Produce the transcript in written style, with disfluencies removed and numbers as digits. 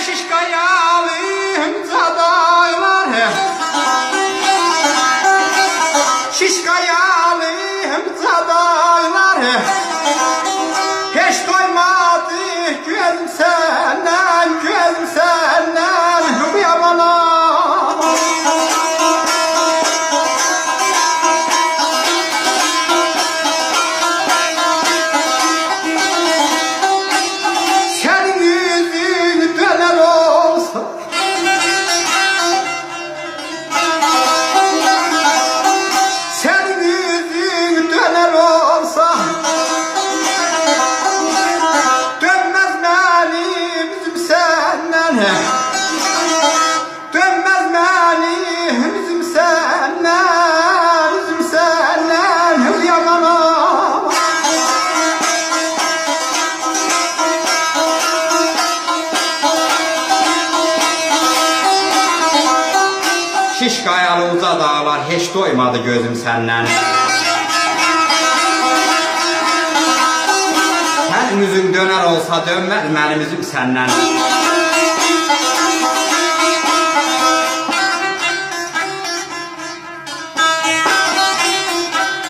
şişkayalım cadaylar şişkayalım cadaylar hiç doymadık gözüm senden bir yamana senin yüzün döner olsa senin yüzün döner olsa dönmez benim yüzüm senden dönmez benim yüzüm senden yamana şişkayalı uza dağlar hiç doymadı gözüm senden. Senin yüzün döner olsa dönmez benim yüzüm senden.